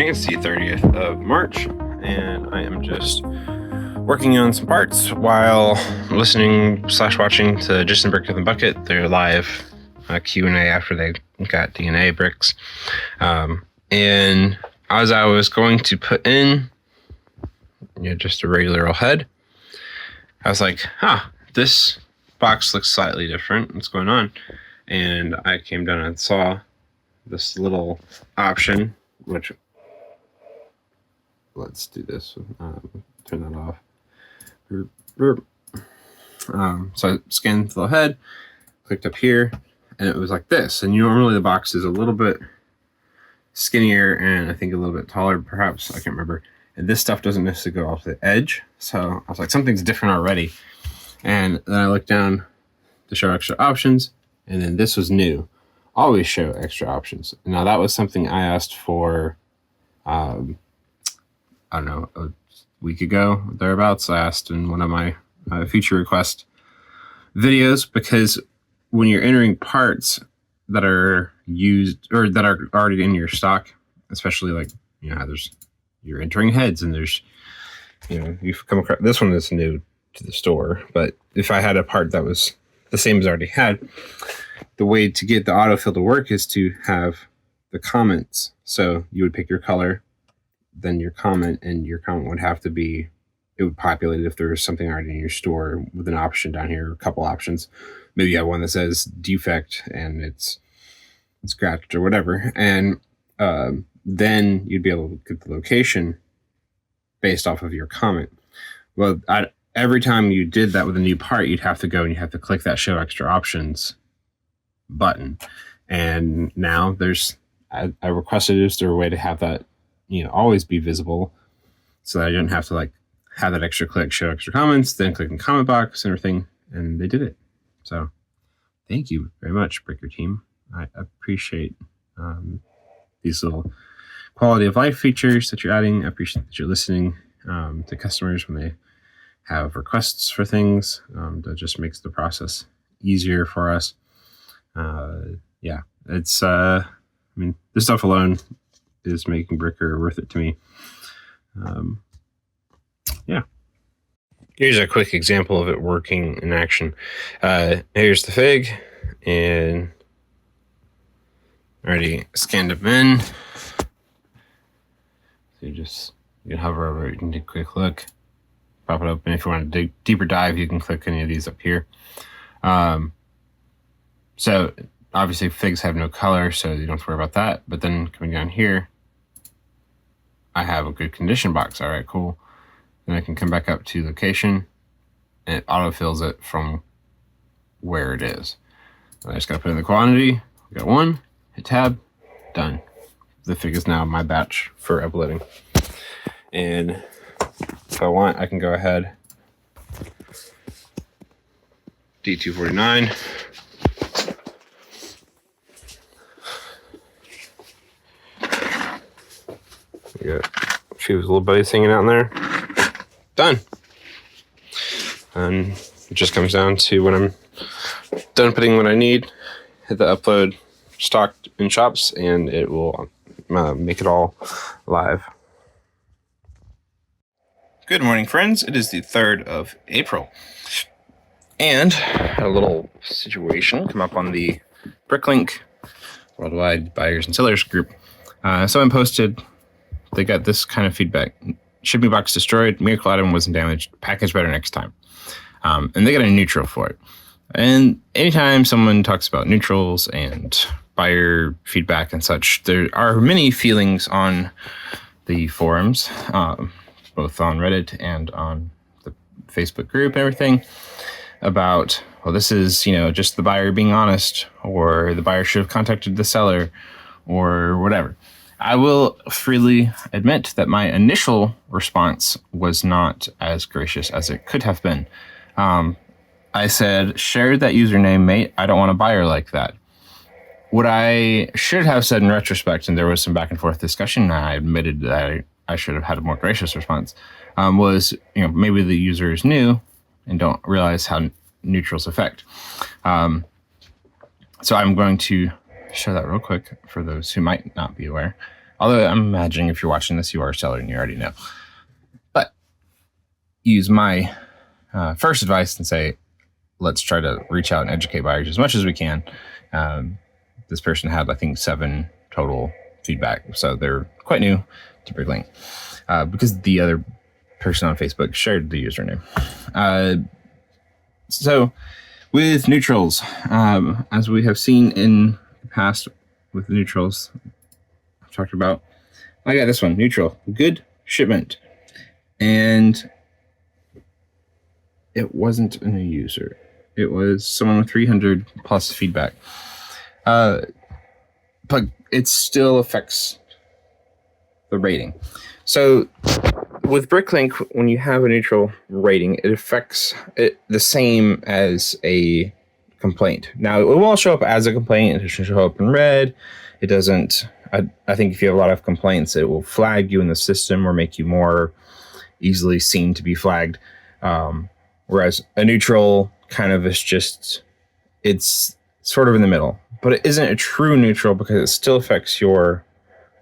morning. It's the 30th of March, and I am just working on some parts while listening/watching to Just and Brick in the Bucket, their live Q&A after they got DNA bricks. And as I was going to put in just a regular old head, I was like, this box looks slightly different. What's going on? And I came down and saw this little option, which, let's do this. Turn that off. So I scanned the little head, clicked up here, and it was like this. And normally the box is a little bit skinnier and I think a little bit taller, perhaps. I can't remember. And this stuff doesn't necessarily go off the edge. So I was like, something's different already. And then I looked down to show extra options, and then this was new. Always show extra options. Now that was something I asked for, I don't know, a week ago, thereabouts. I asked in one of my feature request videos, because when you're entering parts that are used or that are already in your stock, especially like, you're entering heads and there's, you've come across this one that's new to the store. But if I had a part that was the same as I already had, the way to get the autofill to work is to have the comments. So you would pick your color, then your comment, and your comment would have to be, it would populate if there was something already in your store with an option down here, a couple options. Maybe you have one that says defect and it's scratched or whatever. And then you'd be able to get the location based off of your comment. Well, every time you did that with a new part, you'd have to go and you have to click that show extra options button. And now I requested, is there a way to have that, always be visible, so that I didn't have to have that extra click, show extra comments, then click in comment box and everything. And they did it. So thank you very much, Bricqer team. I appreciate these little quality of life features that you're adding. I appreciate that you're listening to customers when they have requests for things. That just makes the process easier for us. It's this stuff alone is making Bricqer worth it to me. Here's a quick example of it working in action. Here's the fig, and already scanned them in. So you can hover over it, you can take a quick look, pop it open. If you want to dig deeper dive, you can click any of these up here. So obviously figs have no color, so you don't have to worry about that. But then coming down here, I have a good condition box. All right, cool. Then I can come back up to location, and it autofills it from where it is. I just got to put in the quantity. We got one, hit tab, done. The fig is now my batch for uploading. And if I want, I can go ahead, D249. We got a few little buddies hanging out in there. Done. And it just comes down to when I'm done putting what I need, hit the upload stock in shops, and it will make it all live. Good morning, friends. It is the 3rd of April. And a little situation come up on the Bricklink Worldwide Buyers and Sellers group. Someone posted, they got this kind of feedback. Shipping box destroyed, miracle item wasn't damaged, package better next time. And they got a neutral for it. And anytime someone talks about neutrals and buyer feedback and such, there are many feelings on the forums, both on Reddit and on the Facebook group and everything, about, well, this is, just the buyer being honest, or the buyer should have contacted the seller, or whatever. I will freely admit that my initial response was not as gracious as it could have been. I said, share that username, mate. I don't want a buyer like that. What I should have said in retrospect, and there was some back and forth discussion, and I admitted that I should have had a more gracious response, was, maybe the user is new and don't realize how neutrals affect. So I'm going to show that real quick for those who might not be aware. Although I'm imagining if you're watching this, you are a seller and you already know. But use my first advice and say, let's try to reach out and educate buyers as much as we can. This person had, I think, 7 total feedback. So they're quite new to Bricklink because the other person on Facebook shared the username. So with neutrals, as we have seen in the past with the neutrals, I've talked about, I got this one, neutral, good shipment. And it wasn't a new user. It was someone with 300 plus feedback. But it still affects the rating. So with Bricklink, when you have a neutral rating, it affects it the same as a complaint. Now, it won't show up as a complaint. It should show up in red. It doesn't. I think if you have a lot of complaints, it will flag you in the system or make you more easily seen to be flagged. Whereas a neutral kind of is just, it's sort of in the middle, but it isn't a true neutral because it still affects your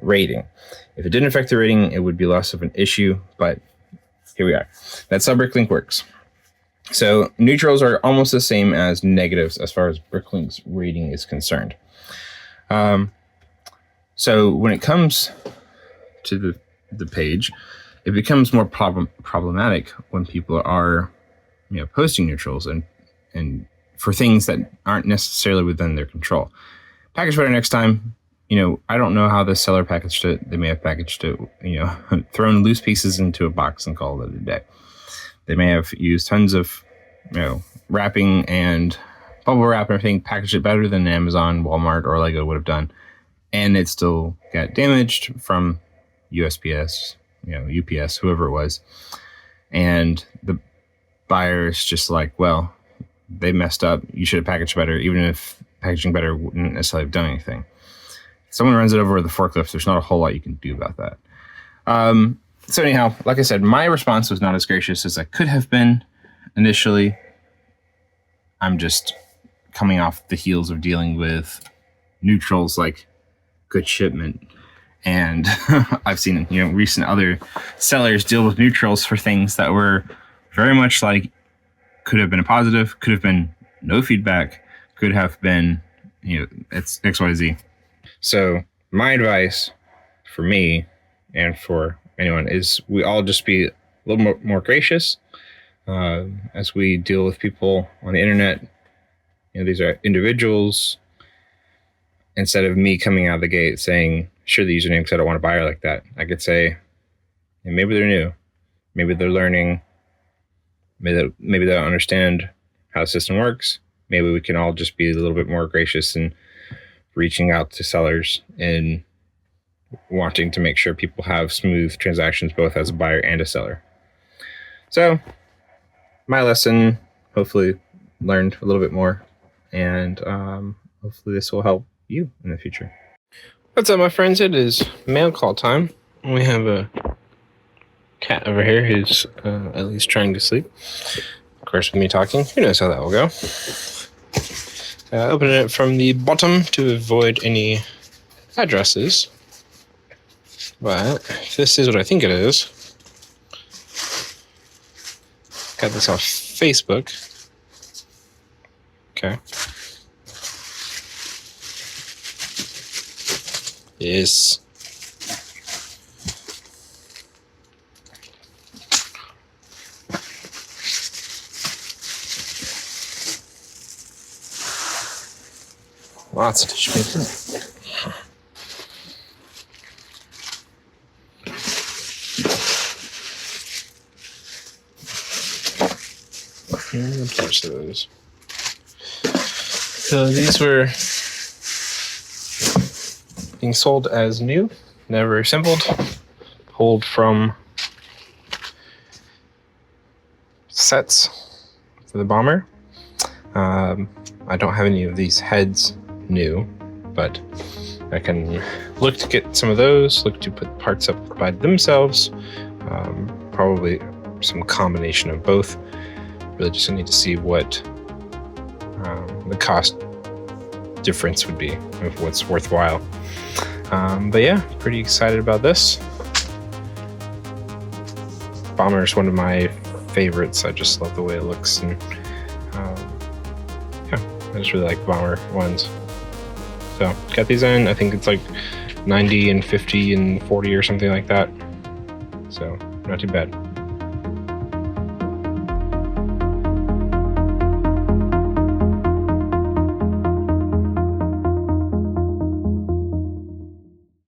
rating. If it didn't affect the rating, it would be less of an issue, but here we are. That's how Bricklink works. So neutrals are almost the same as negatives as far as Bricklink's rating is concerned. So when it comes to the page, it becomes more problematic when people are, posting neutrals and for things that aren't necessarily within their control. Package better next time. I don't know how the seller packaged it. They may have packaged it, thrown loose pieces into a box and called it a day. They may have used tons of, wrapping and bubble wrap and everything, packaged it better than Amazon, Walmart, or Lego would have done. And it still got damaged from USPS, UPS, whoever it was. And the buyer is just like, well, they messed up. You should have packaged better, even if packaging better wouldn't necessarily have done anything. Someone runs it over with a forklift. There's not a whole lot you can do about that. So anyhow, like I said, my response was not as gracious as I could have been initially. I'm just coming off the heels of dealing with neutrals like good shipment. And I've seen, recent other sellers deal with neutrals for things that were very much like could have been a positive, could have been no feedback, could have been, it's XYZ. So my advice for me and for anyone is we all just be a little more gracious as we deal with people on the internet. These are individuals. Instead of me coming out of the gate saying, share the username because I don't want to buy her like that, I could say, maybe they're new, maybe they're learning, maybe they don't understand how the system works. Maybe we can all just be a little bit more gracious and reaching out to sellers and wanting to make sure people have smooth transactions, both as a buyer and a seller. So my lesson, hopefully learned a little bit more, and hopefully this will help you in the future. What's up, my friends? It is mail call time. We have a cat over here who's at least trying to sleep. Of course, with me talking, who knows how that will go. Open it from the bottom to avoid any addresses. But if this is what I think it is, got this off Facebook. Okay. Yes. Lots of tissue paper. And parts of those. So these were being sold as new, never assembled, pulled from sets for the bomber. I don't have any of these heads new, but I can look to get some of those, look to put parts up by themselves, probably some combination of both. Really just need to see what the cost difference would be, of what's worthwhile. But yeah, pretty excited about this. Bomber is one of my favorites. I just love the way it looks, and yeah, I just really like bomber ones. So got these in. I think it's like 90 and 50 and 40 or something like that. So not too bad.